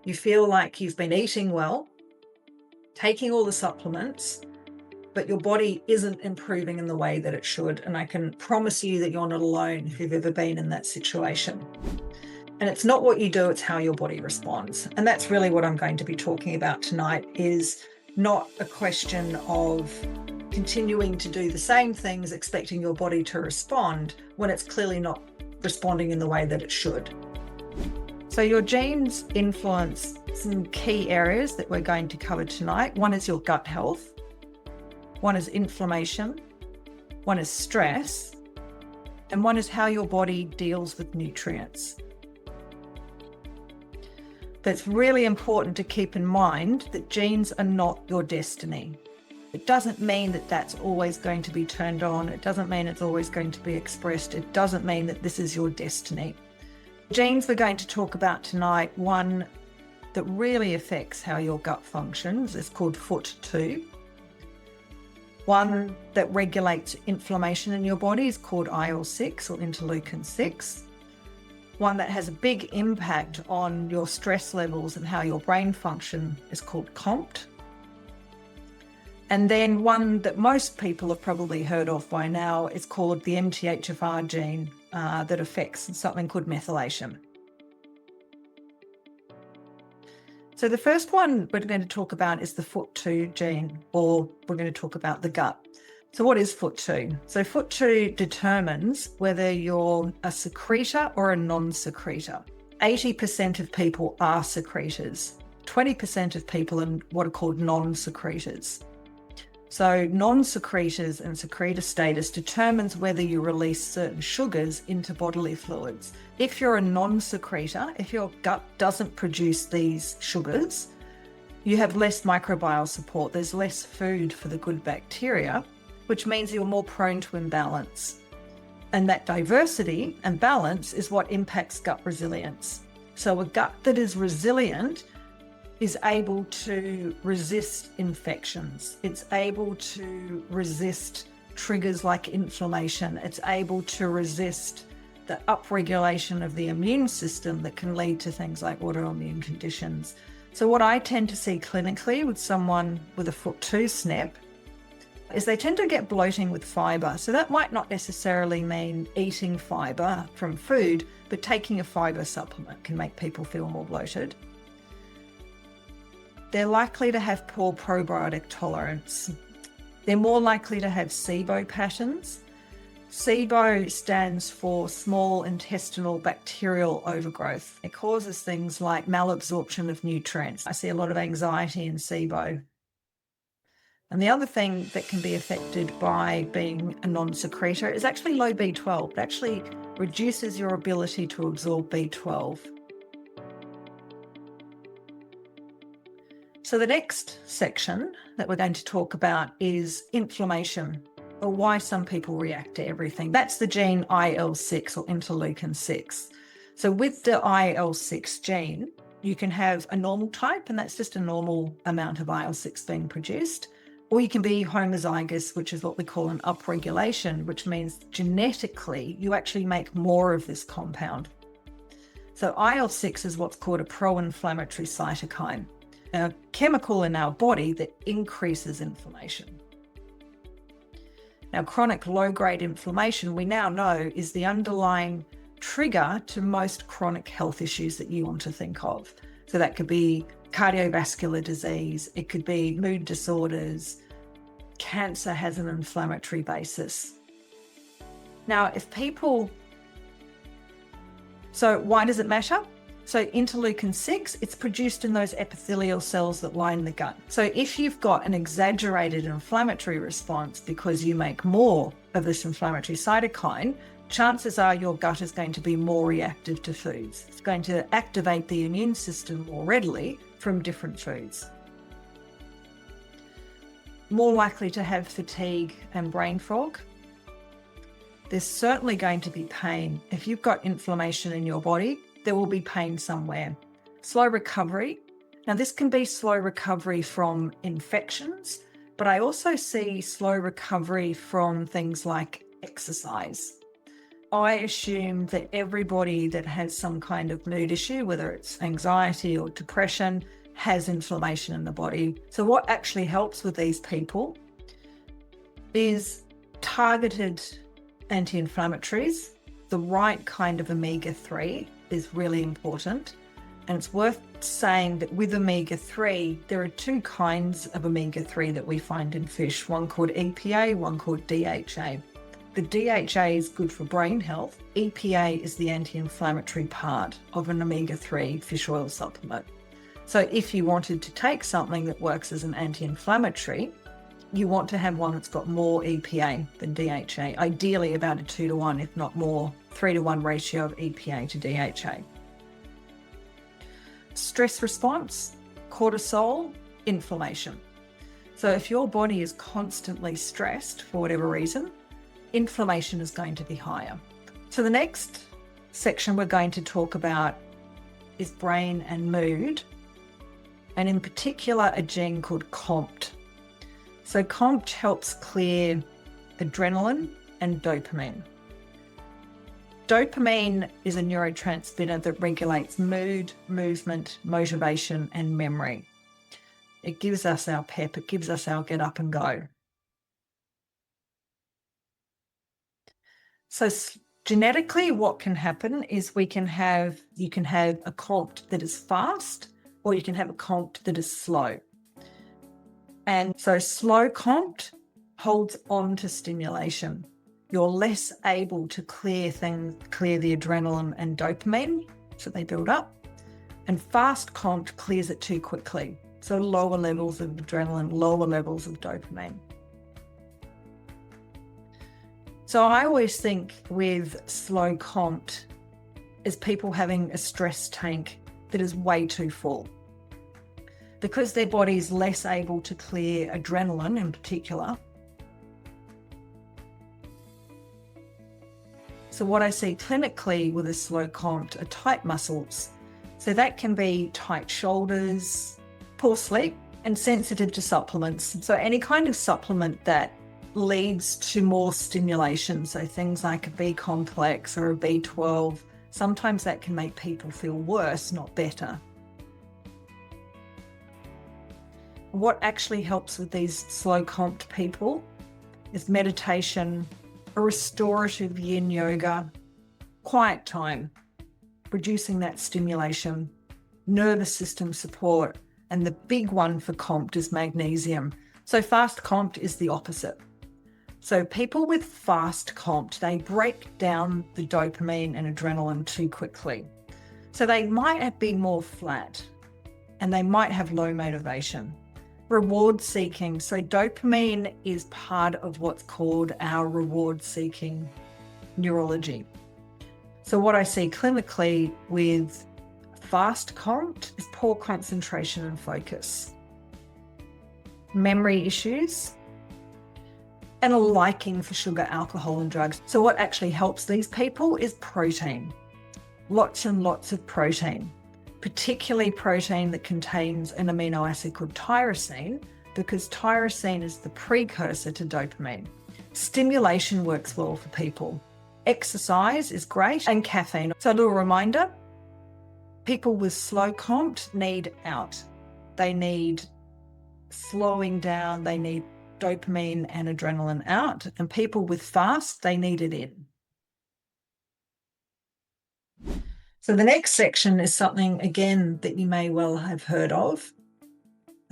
You feel like you've been eating well, taking all the supplements, but your body isn't improving in the way that it should. And I can promise you that you're not alone if you've ever been in that situation. And it's not what you do, it's how your body responds. And that's really what I'm going to be talking about tonight, is not a question of continuing to do the same things, expecting your body to respond when it's clearly not responding in the way that it should. So your genes influence some key areas that we're going to cover tonight. One is your gut health, one is inflammation, one is stress, and one is how your body deals with nutrients. But it's really important to keep in mind that genes are not your destiny. It doesn't mean that that's always going to be turned on. It doesn't mean it's always going to be expressed. It doesn't mean that this is your destiny. Genes we're going to talk about tonight, one that really affects how your gut functions is called FUT2. One that regulates inflammation in your body is called IL-6 or interleukin-6. One that has a big impact on your stress levels and how your brain function is called COMT. And then one that most people have probably heard of by now is called the MTHFR gene that affects something called methylation. So the first one we're going to talk about is the FUT2 gene, or we're going to talk about the gut. So what is FUT2? So FUT2 determines whether you're a secretor or a non-secretor. 80% of people are secretors. 20% of people are what are called non-secretors. So non-secretors and secretor status determines whether you release certain sugars into bodily fluids. If you're a non-secretor, if your gut doesn't produce these sugars, you have less microbial support. There's less food for the good bacteria, which means you're more prone to imbalance. And that diversity and balance is what impacts gut resilience. So a gut that is resilient is able to resist infections. It's able to resist triggers like inflammation. It's able to resist the upregulation of the immune system that can lead to things like autoimmune conditions. So what I tend to see clinically with someone with a FUT2 SNP is they tend to get bloating with fibre. So that might not necessarily mean eating fibre from food, but taking a fibre supplement can make people feel more bloated. They're likely to have poor probiotic tolerance. They're more likely to have SIBO patterns. SIBO stands for small intestinal bacterial overgrowth. It causes things like malabsorption of nutrients. I see a lot of anxiety in SIBO. And the other thing that can be affected by being a non-secretor is actually low B12. It actually reduces your ability to absorb B12. So the next section that we're going to talk about is inflammation, or why some people react to everything. That's the gene IL-6 or interleukin-6. So with the IL-6 gene, you can have a normal type, and that's just a normal amount of IL-6 being produced. Or you can be homozygous, which is what we call an upregulation, which means genetically you actually make more of this compound. So IL-6 is what's called a pro-inflammatory cytokine, a chemical in our body that increases inflammation. Now, chronic low-grade inflammation, we now know, is the underlying trigger to most chronic health issues that you want to think of. So that could be cardiovascular disease, it could be mood disorders, cancer has an inflammatory basis. Now, so why does it matter? So interleukin-6, it's produced in those epithelial cells that line the gut. So if you've got an exaggerated inflammatory response because you make more of this inflammatory cytokine, chances are your gut is going to be more reactive to foods. It's going to activate the immune system more readily from different foods. More likely to have fatigue and brain fog. There's certainly going to be pain. If you've got inflammation in your body, there will be pain somewhere. Slow recovery. Now, this can be slow recovery from infections, but I also see slow recovery from things like exercise. I assume that everybody that has some kind of mood issue, whether it's anxiety or depression, has inflammation in the body. So what actually helps with these people is targeted anti-inflammatories. The right kind of omega-3 is really important. And it's worth saying that with omega-3, there are two kinds of omega-3 that we find in fish, one called EPA, one called DHA. The DHA is good for brain health. EPA is the anti-inflammatory part of an omega-3 fish oil supplement. So if you wanted to take something that works as an anti-inflammatory, you want to have one that's got more EPA than DHA, ideally about a 2-to-1, if not more, 3-to-1 ratio of EPA to DHA. Stress response, cortisol, inflammation. So if your body is constantly stressed for whatever reason, inflammation is going to be higher. So the next section we're going to talk about is brain and mood, and in particular a gene called COMT. So COMT helps clear adrenaline and dopamine. Dopamine is a neurotransmitter that regulates mood, movement, motivation, and memory. It gives us our pep, it gives us our get up and go. So genetically, what can happen is you can have a COMT that is fast, or you can have a COMT that is slow. And so slow COMT holds on to stimulation. You're less able to clear the adrenaline and dopamine, so they build up. And fast COMT clears it too quickly. So lower levels of adrenaline, lower levels of dopamine. So I always think with slow COMT is people having a stress tank that is way too full. Because their body is less able to clear adrenaline in particular. So what I see clinically with a slow COMT are tight muscles. So that can be tight shoulders, poor sleep, and sensitive to supplements. So any kind of supplement that leads to more stimulation, so things like a B complex or a B12, sometimes that can make people feel worse, not better. What actually helps with these slow COMT people is meditation, a restorative yin yoga, quiet time, reducing that stimulation, nervous system support, and the big one for COMT is magnesium. So fast COMT is the opposite. So people with fast COMT, they break down the dopamine and adrenaline too quickly. So they might be more flat and they might have low motivation. Reward seeking. So dopamine is part of what's called our reward seeking neurology. So what I see clinically with fast COMT is poor concentration and focus, memory issues, and a liking for sugar, alcohol, and drugs. So what actually helps these people is protein, lots and lots of protein, particularly protein that contains an amino acid called tyrosine, because tyrosine is the precursor to dopamine. Stimulation works well for people. Exercise is great, and caffeine. So a little reminder, people with slow COMT need out. They need slowing down, they need dopamine and adrenaline out, and people with fast, they need it in. So the next section is something, again, that you may well have heard of.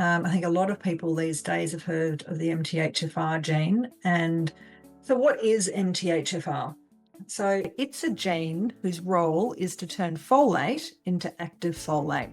I think a lot of people these days have heard of the MTHFR gene. And so what is MTHFR? So it's a gene whose role is to turn folate into active folate.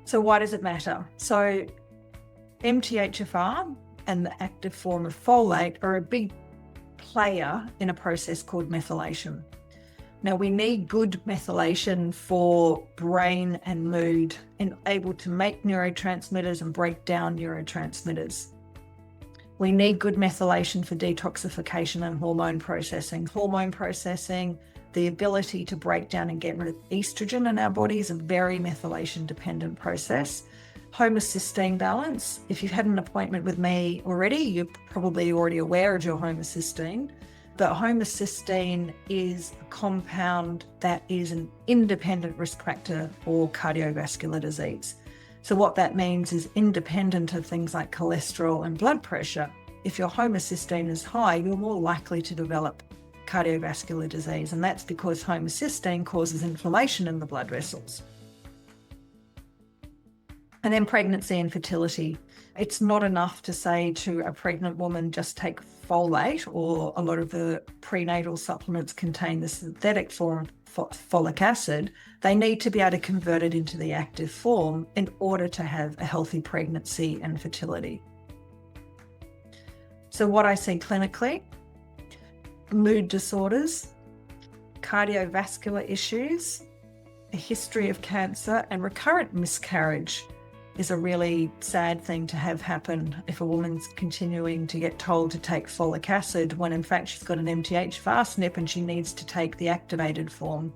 So why does it matter? So MTHFR and the active form of folate are a big player in a process called methylation. Now, we need good methylation for brain and mood and able to make neurotransmitters and break down neurotransmitters. We need good methylation for detoxification and hormone processing. Hormone processing, the ability to break down and get rid of estrogen in our body is a very methylation dependent process. Homocysteine balance. If you've had an appointment with me already, you're probably already aware of your homocysteine. that homocysteine is a compound that is an independent risk factor for cardiovascular disease. So what that means is independent of things like cholesterol and blood pressure. If your homocysteine is high, you're more likely to develop cardiovascular disease, and that's because homocysteine causes inflammation in the blood vessels. And then pregnancy and fertility. It's not enough to say to a pregnant woman, just take folate, or a lot of the prenatal supplements contain the synthetic form of folic acid. They need to be able to convert it into the active form in order to have a healthy pregnancy and fertility. So what I see clinically: mood disorders, cardiovascular issues, a history of cancer, and recurrent miscarriage is a really sad thing to have happen if a woman's continuing to get told to take folic acid when in fact she's got an MTHFR SNP and she needs to take the activated form.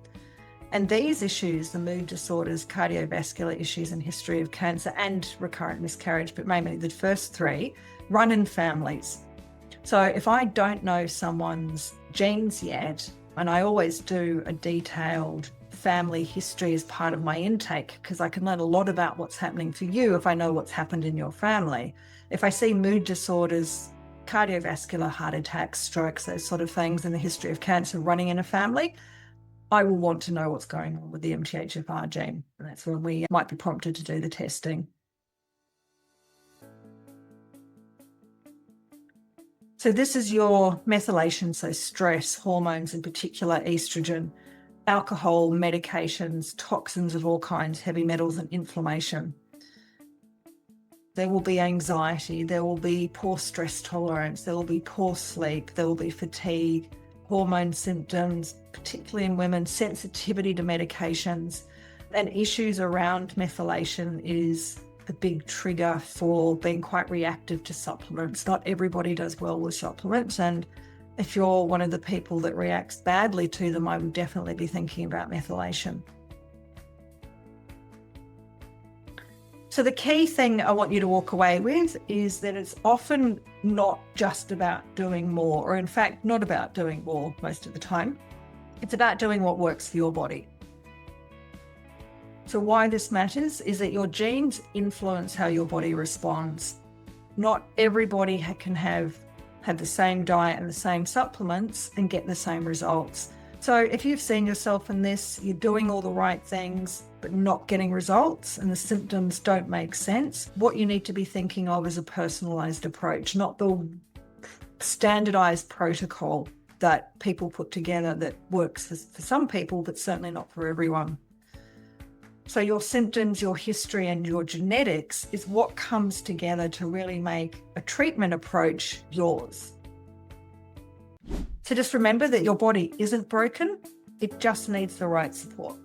And these issues, the mood disorders, cardiovascular issues, and history of cancer and recurrent miscarriage, but mainly the first three, run in families. So if I don't know someone's genes yet, and I always do a detailed family history as part of my intake, because I can learn a lot about what's happening for you if I know what's happened in your family. If I see mood disorders, cardiovascular, heart attacks, strokes, those sort of things, and the history of cancer running in a family, I will want to know what's going on with the MTHFR gene. And that's when we might be prompted to do the testing. So this is your methylation, so stress, hormones, in particular estrogen, alcohol, medications, toxins of all kinds, heavy metals, and inflammation. There will be anxiety, there will be poor stress tolerance, there will be poor sleep, there will be fatigue, hormone symptoms, particularly in women, sensitivity to medications, and issues around methylation is a big trigger for being quite reactive to supplements. Not everybody does well with supplements, and if you're one of the people that reacts badly to them, I would definitely be thinking about methylation. So the key thing I want you to walk away with is that it's often not just about doing more, or in fact, not about doing more most of the time. It's about doing what works for your body. So why this matters is that your genes influence how your body responds. Not everybody can have the same diet and the same supplements and get the same results. So if you've seen yourself in this, you're doing all the right things, but not getting results, and the symptoms don't make sense, what you need to be thinking of is a personalized approach, not the standardized protocol that people put together that works for some people, but certainly not for everyone. So your symptoms, your history, and your genetics is what comes together to really make a treatment approach yours. So just remember that your body isn't broken, it just needs the right support.